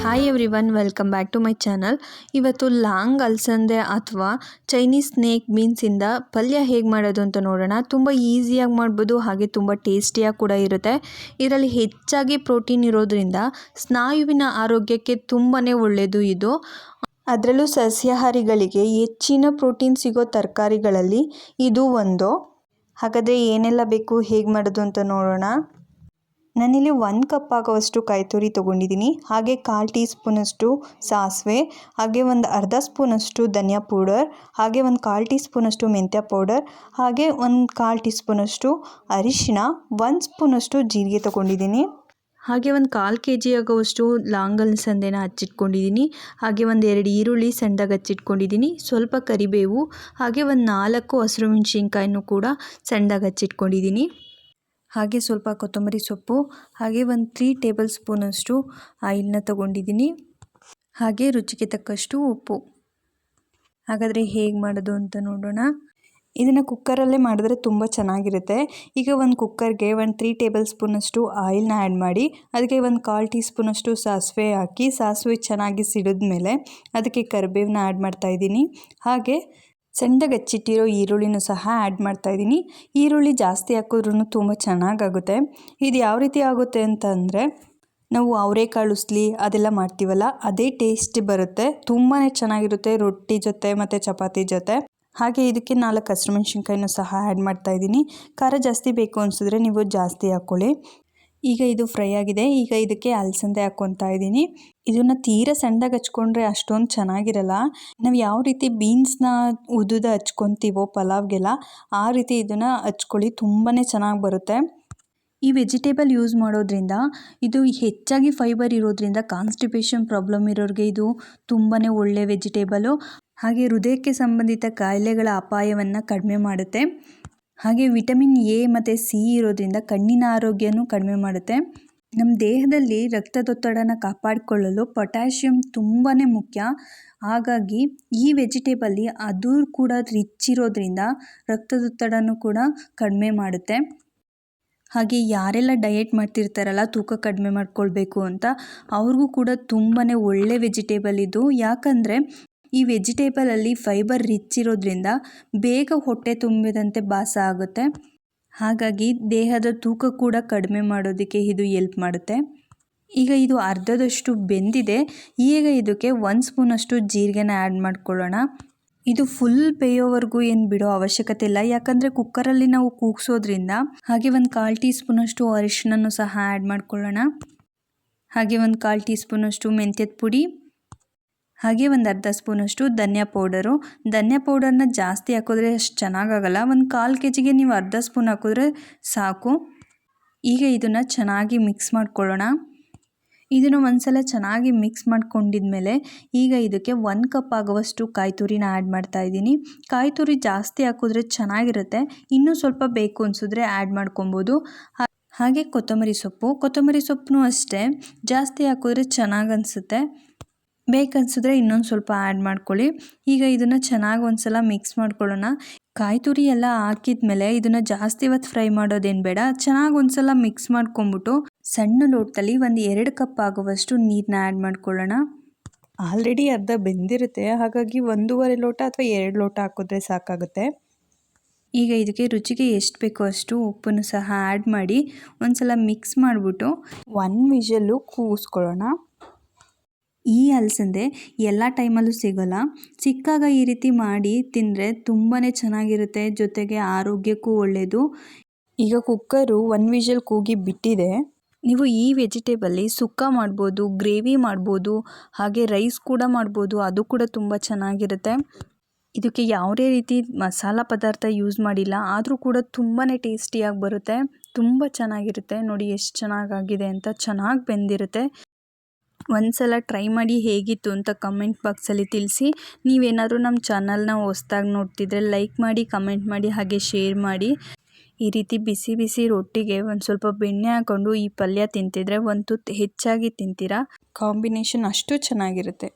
Hi everyone, welcome back to my channel. ಇವತ್ತು long ಅಲಸಂದೆ ಅಥವಾ ಚೈನೀಸ್ ಸ್ನೇಕ್ ಬೀನ್ಸಿಂದ ಪಲ್ಯ ಹೇಗೆ ಮಾಡೋದು ಅಂತ ನೋಡೋಣ. ತುಂಬ ಈಸಿಯಾಗಿ ಮಾಡ್ಬೋದು, ಹಾಗೆ ತುಂಬ ಟೇಸ್ಟಿಯಾಗಿ ಕೂಡ ಇರುತ್ತೆ. ಇದರಲ್ಲಿ ಹೆಚ್ಚಾಗಿ ಪ್ರೋಟೀನ್ ಇರೋದ್ರಿಂದ ಸ್ನಾಯುವಿನ ಆರೋಗ್ಯಕ್ಕೆ ತುಂಬಾ ಒಳ್ಳೆಯದು ಇದು. ಅದರಲ್ಲೂ ಸಸ್ಯಾಹಾರಿಗಳಿಗೆ ಹೆಚ್ಚಿನ ಪ್ರೋಟೀನ್ ಸಿಗೋ ತರಕಾರಿಗಳಲ್ಲಿ ಇದು ಒಂದು. ಹಾಗಾದರೆ ಏನೆಲ್ಲ ಬೇಕು, ಹೇಗೆ ಮಾಡೋದು ಅಂತ ನೋಡೋಣ. ನಾನಿಲ್ಲಿ 1 ಕಪ್ ಆಗುವಷ್ಟು ಕಾಯಿ ತುರಿ ತೊಗೊಂಡಿದ್ದೀನಿ. ಹಾಗೆ 1/4 ಟೀ ಸ್ಪೂನಷ್ಟು ಸಾಸಿವೆ, ಹಾಗೆ ಒಂದು ಅರ್ಧ ಸ್ಪೂನಷ್ಟು ಧನಿಯಾ ಪೌಡರ್, ಹಾಗೆ ಒಂದು 1/4 ಟೀ ಸ್ಪೂನಷ್ಟು ಮೆಂತ್ಯ ಪೌಡರ್, ಹಾಗೆ ಒಂದು 1/4 ಟೀ ಸ್ಪೂನಷ್ಟು ಅರಿಶಿನ, 1 ಸ್ಪೂನಷ್ಟು ಜೀರಿಗೆ ತೊಗೊಂಡಿದ್ದೀನಿ. ಹಾಗೆ ಒಂದು 1/4 kg ಆಗುವಷ್ಟು ಲಾಂಗ್ ಅಲಸಂದೆನ ಹಚ್ಚಿಟ್ಕೊಂಡಿದ್ದೀನಿ. ಹಾಗೆ ಒಂದು 2 ಈರುಳ್ಳಿ ಸಣ್ಣದಾಗಿ ಹಚ್ಚಿಟ್ಕೊಂಡಿದ್ದೀನಿ, ಸ್ವಲ್ಪ ಕರಿಬೇವು, ಹಾಗೆ ಒಂದು 4 ಹಸಿರು ಮೆಣಸಿನ್ಕಾಯಿನೂ ಕೂಡ ಸಣ್ಣದಾಗಿ ಹಚ್ಚಿಟ್ಕೊಂಡಿದ್ದೀನಿ. ಹಾಗೆ ಸ್ವಲ್ಪ ಕೊತ್ತಂಬರಿ ಸೊಪ್ಪು, ಹಾಗೆ ಒಂದು 3 ಟೇಬಲ್ ಸ್ಪೂನಷ್ಟು ಆಯಿಲ್ನ ತೊಗೊಂಡಿದ್ದೀನಿ. ಹಾಗೆ ರುಚಿಗೆ ತಕ್ಕಷ್ಟು ಉಪ್ಪು. ಹಾಗಾದರೆ ಹೇಗೆ ಮಾಡೋದು ಅಂತ ನೋಡೋಣ. ಇದನ್ನು ಕುಕ್ಕರಲ್ಲೇ ಮಾಡಿದ್ರೆ ತುಂಬ ಚೆನ್ನಾಗಿರುತ್ತೆ. ಈಗ ಒಂದು ಕುಕ್ಕರ್ಗೆ ಒಂದು 3 ಟೇಬಲ್ ಸ್ಪೂನಷ್ಟು ಆಯಿಲ್ನ ಆ್ಯಡ್ ಮಾಡಿ, ಅದಕ್ಕೆ ಒಂದು 1/4 ಟೀ ಸ್ಪೂನಷ್ಟು ಸಾಸಿವೆ ಹಾಕಿ, ಸಾಸಿವೆ ಚೆನ್ನಾಗಿ ಸಿಡಿದ್ಮೇಲೆ ಅದಕ್ಕೆ ಕರಿಬೇವನ್ನ ಆ್ಯಡ್ ಮಾಡ್ತಾಯಿದ್ದೀನಿ. ಹಾಗೆ ಸಣ್ಣದಾಗಿ ಹಚ್ಚಿಟ್ಟಿರೋ ಈರುಳ್ಳಿನೂ ಸಹ ಆ್ಯಡ್ ಮಾಡ್ತಾಯಿದ್ದೀನಿ. ಈರುಳ್ಳಿ ಜಾಸ್ತಿ ಹಾಕಿದ್ರೂ ತುಂಬ ಚೆನ್ನಾಗಾಗುತ್ತೆ. ಇದು ಯಾವ ರೀತಿ ಆಗುತ್ತೆ ಅಂತ ಅಂದರೆ, ನಾವು ಅವರೆಕಾಳು ಉಸ್ಲಿ ಅದೆಲ್ಲ ಮಾಡ್ತೀವಲ್ಲ, ಅದೇ ಟೇಸ್ಟ್ ಬರುತ್ತೆ. ತುಂಬಾ ಚೆನ್ನಾಗಿರುತ್ತೆ ರೊಟ್ಟಿ ಜೊತೆ ಮತ್ತು ಚಪಾತಿ ಜೊತೆ. ಹಾಗೆ ಇದಕ್ಕೆ 4 ಹಸಿರು ಮೆಣಸಿನ್ಕಾಯಿನೂ ಸಹ ಆ್ಯಡ್ ಮಾಡ್ತಾಯಿದ್ದೀನಿ. ಖಾರ ಜಾಸ್ತಿ ಬೇಕು ಅನಿಸಿದ್ರೆ ನೀವು ಜಾಸ್ತಿ ಹಾಕ್ಕೊಳ್ಳಿ. ಈಗ ಇದು ಫ್ರೈ ಆಗಿದೆ. ಈಗ ಇದಕ್ಕೆ ಅಲಸಂದೆ ಹಾಕ್ಕೊತಾ ಇದ್ದೀನಿ. ಇದನ್ನು ತೀರಾ ಸಣ್ಣದಾಗಿ ಹಚ್ಕೊಂಡ್ರೆ ಅಷ್ಟೊಂದು ಚೆನ್ನಾಗಿರಲ್ಲ. ನಾವು ಯಾವ ರೀತಿ ಬೀನ್ಸ್ನ ಉದ್ದುದ ಹಚ್ಕೊತೀವೋ ಪಲಾವ್ಗೆಲ್ಲ, ಆ ರೀತಿ ಇದನ್ನು ಹಚ್ಕೊಳ್ಳಿ, ತುಂಬಾ ಚೆನ್ನಾಗಿ ಬರುತ್ತೆ. ಈ ವೆಜಿಟೇಬಲ್ ಯೂಸ್ ಮಾಡೋದ್ರಿಂದ ಇದು ಹೆಚ್ಚಾಗಿ ಫೈಬರ್ ಇರೋದ್ರಿಂದ ಕಾನ್ಸ್ಟಿಪೇಷನ್ ಪ್ರಾಬ್ಲಮ್ ಇರೋರಿಗೆ ಇದು ತುಂಬಾ ಒಳ್ಳೆ ವೆಜಿಟೇಬಲು. ಹಾಗೆ ಹೃದಯಕ್ಕೆ ಸಂಬಂಧಿತ ಕಾಯಿಲೆಗಳ ಅಪಾಯವನ್ನು ಕಡಿಮೆ ಮಾಡುತ್ತೆ. ಹಾಗೆ ವಿಟಮಿನ್ ಎ ಮತ್ತು ಸಿ ಇರೋದ್ರಿಂದ ಕಣ್ಣಿನ ಆರೋಗ್ಯನೂ ಕಡಿಮೆ ಮಾಡುತ್ತೆ. ನಮ್ಮ ದೇಹದಲ್ಲಿ ರಕ್ತದೊತ್ತಡನ ಕಾಪಾಡಿಕೊಳ್ಳಲು ಪೊಟ್ಯಾಷಿಯಮ್ ತುಂಬಾ ಮುಖ್ಯ. ಹಾಗಾಗಿ ಈ ವೆಜಿಟೇಬಲ್ಲಿ ಅದು ಕೂಡ ರಿಚ್ ಇರೋದ್ರಿಂದ ರಕ್ತದೊತ್ತಡನೂ ಕೂಡ ಕಡಿಮೆ ಮಾಡುತ್ತೆ. ಹಾಗೆ ಯಾರೆಲ್ಲ ಡಯೆಟ್ ಮಾಡ್ತಿರ್ತಾರಲ್ಲ, ತೂಕ ಕಡಿಮೆ ಮಾಡ್ಕೊಳ್ಬೇಕು ಅಂತ, ಅವ್ರಿಗೂ ಕೂಡ ತುಂಬಾ ಒಳ್ಳೆ ವೆಜಿಟೇಬಲ್ ಇದು. ಯಾಕಂದರೆ ಈ ವೆಜಿಟೇಬಲಲ್ಲಿ ಫೈಬರ್ ರಿಚ್ ಇರೋದ್ರಿಂದ ಬೇಗ ಹೊಟ್ಟೆ ತುಂಬಿದಂತೆ ಭಾಸ ಆಗುತ್ತೆ. ಹಾಗಾಗಿ ದೇಹದ ತೂಕ ಕೂಡ ಕಡಿಮೆ ಮಾಡೋದಕ್ಕೆ ಇದು ಎಲ್ಪ್ ಮಾಡುತ್ತೆ. ಈಗ ಇದು ಅರ್ಧದಷ್ಟು ಬೆಂದಿದೆ. ಈಗ ಇದಕ್ಕೆ 1 ಸ್ಪೂನಷ್ಟು ಜೀರಿಗೆನ ಆ್ಯಡ್ ಮಾಡ್ಕೊಳ್ಳೋಣ. ಇದು ಫುಲ್ ಬೇಯೋವರೆಗೂ ಏನು ಬಿಡೋ ಅವಶ್ಯಕತೆ ಇಲ್ಲ, ಯಾಕಂದರೆ ಕುಕ್ಕರಲ್ಲಿ ನಾವು ಕೂಗಿಸೋದ್ರಿಂದ. ಹಾಗೆ ಒಂದು 1/4 ಟೀ ಸ್ಪೂನಷ್ಟು ಅರಿಶಿನನೂ ಸಹ ಆ್ಯಡ್ ಮಾಡ್ಕೊಳ್ಳೋಣ. ಹಾಗೆ ಒಂದು 1/4 ಟೀ ಸ್ಪೂನಷ್ಟು ಮೆಂತ್ಯದ ಪುಡಿ, ಹಾಗೆ ಒಂದು ಅರ್ಧ ಸ್ಪೂನಷ್ಟು ಧನಿಯಾ ಪೌಡರು. ಧನಿಯಾ ಪೌಡರ್ನ ಜಾಸ್ತಿ ಹಾಕಿದ್ರೆ ಅಷ್ಟು ಚೆನ್ನಾಗಾಗಲ್ಲ. ಒಂದು 1/4 kgಗೆ ನೀವು ಅರ್ಧ ಸ್ಪೂನ್ ಹಾಕಿದ್ರೆ ಸಾಕು. ಈಗ ಇದನ್ನು ಚೆನ್ನಾಗಿ ಮಿಕ್ಸ್ ಮಾಡ್ಕೊಳ್ಳೋಣ. ಇದನ್ನು ಒಂದ್ಸಲ ಚೆನ್ನಾಗಿ ಮಿಕ್ಸ್ ಮಾಡ್ಕೊಂಡಿದ್ಮೇಲೆ ಈಗ ಇದಕ್ಕೆ 1 ಕಪ್ ಆಗುವಷ್ಟು ಕಾಯಿ ತುರಿನ ಆ್ಯಡ್ ಮಾಡ್ತಾಯಿದ್ದೀನಿ. ಕಾಯಿ ತುರಿ ಜಾಸ್ತಿ ಹಾಕಿದ್ರೆ ಚೆನ್ನಾಗಿರುತ್ತೆ, ಇನ್ನೂ ಸ್ವಲ್ಪ ಬೇಕು ಅನಿಸಿದ್ರೆ ಆ್ಯಡ್ ಮಾಡ್ಕೊಬೋದು. ಹಾಗೆ ಕೊತ್ತಂಬರಿ ಸೊಪ್ಪು ಅಷ್ಟೇ, ಜಾಸ್ತಿ ಹಾಕಿದ್ರೆ ಚೆನ್ನಾಗಿ ಅನಿಸುತ್ತೆ. ಬೇಕನ್ಸಿದ್ರೆ ಇನ್ನೊಂದು ಸ್ವಲ್ಪ ಆ್ಯಡ್ ಮಾಡ್ಕೊಳ್ಳಿ. ಈಗ ಇದನ್ನು ಚೆನ್ನಾಗಿ ಒಂದ್ಸಲ ಮಿಕ್ಸ್ ಮಾಡ್ಕೊಳ್ಳೋಣ. ಕಾಯಿ ತುರಿ ಎಲ್ಲ ಹಾಕಿದ್ಮೇಲೆ ಇದನ್ನು ಜಾಸ್ತಿ ಹೊತ್ತು ಫ್ರೈ ಮಾಡೋದೇನು ಬೇಡ. ಚೆನ್ನಾಗಿ ಒಂದ್ಸಲ ಮಿಕ್ಸ್ ಮಾಡ್ಕೊಂಬಿಟ್ಟು ಸಣ್ಣ ಲೋಟದಲ್ಲಿ ಒಂದು 2 ಕಪ್ ಆಗುವಷ್ಟು ನೀರನ್ನ ಆ್ಯಡ್ ಮಾಡ್ಕೊಳ್ಳೋಣ. ಆಲ್ರೆಡಿ ಅರ್ಧ ಬೆಂದಿರುತ್ತೆ, ಹಾಗಾಗಿ 1.5 ಲೋಟ ಅಥವಾ 2 ಲೋಟ ಹಾಕಿದ್ರೆ ಸಾಕಾಗುತ್ತೆ. ಈಗ ಇದಕ್ಕೆ ರುಚಿಗೆ ಎಷ್ಟು ಬೇಕೋ ಅಷ್ಟು ಉಪ್ಪನ್ನು ಸಹ ಆ್ಯಡ್ ಮಾಡಿ ಒಂದ್ಸಲ ಮಿಕ್ಸ್ ಮಾಡಿಬಿಟ್ಟು 1 ವಿಷಲ್ಲು ಕೂಗಿಸ್ಕೊಳ್ಳೋಣ. ಈ ಅಲಸಂದೆ ಎಲ್ಲ ಟೈಮಲ್ಲೂ ಸಿಗೋಲ್ಲ, ಸಿಕ್ಕಾಗ ಈ ರೀತಿ ಮಾಡಿ ತಿಂದರೆ ತುಂಬಾ ಚೆನ್ನಾಗಿರುತ್ತೆ, ಜೊತೆಗೆ ಆರೋಗ್ಯಕ್ಕೂ ಒಳ್ಳೆಯದು. ಈಗ ಕುಕ್ಕರು 1 ವಿಷಲ್ ಕೂಗಿ ಬಿಟ್ಟಿದೆ. ನೀವು ಈ ವೆಜಿಟೇಬಲ್ಲಿ ಸುಕ್ಕ ಮಾಡ್ಬೋದು, ಗ್ರೇವಿ ಮಾಡ್ಬೋದು, ಹಾಗೆ ರೈಸ್ ಕೂಡ ಮಾಡ್ಬೋದು. ಅದು ಕೂಡ ತುಂಬ ಚೆನ್ನಾಗಿರುತ್ತೆ. ಇದಕ್ಕೆ ಯಾವುದೇ ರೀತಿ ಮಸಾಲ ಪದಾರ್ಥ ಯೂಸ್ ಮಾಡಿಲ್ಲ, ಆದರೂ ಕೂಡ ತುಂಬಾ ಟೇಸ್ಟಿಯಾಗಿ ಬರುತ್ತೆ. ತುಂಬ ಚೆನ್ನಾಗಿರುತ್ತೆ. ನೋಡಿ ಎಷ್ಟು ಚೆನ್ನಾಗಾಗಿದೆ ಅಂತ, ಚೆನ್ನಾಗಿ ಬೆಂದಿರುತ್ತೆ. ಒಂದ್ಸಲ ಟ್ರೈ ಮಾಡಿ ಹೇಗಿತ್ತು ಅಂತ ಕಮೆಂಟ್ ಬಾಕ್ಸಲ್ಲಿ ತಿಳಿಸಿ. ನೀವೇನಾದರೂ ನಮ್ಮ ಚಾನಲ್ನ ಹೊಸ್ದಾಗಿ ನೋಡ್ತಿದ್ರೆ ಲೈಕ್ ಮಾಡಿ, ಕಮೆಂಟ್ ಮಾಡಿ, ಹಾಗೆ ಶೇರ್ ಮಾಡಿ. ಈ ರೀತಿ ಬಿಸಿ ಬಿಸಿ ರೊಟ್ಟಿಗೆ ಒಂದು ಸ್ವಲ್ಪ ಬೆಣ್ಣೆ ಹಾಕ್ಕೊಂಡು ಈ ಪಲ್ಯ ತಿಂತಿದ್ರೆ ಒಂದು ತುತ್ತು ಹೆಚ್ಚಾಗಿ ತಿಂತೀರಾ. ಕಾಂಬಿನೇಷನ್ ಅಷ್ಟು ಚೆನ್ನಾಗಿರುತ್ತೆ.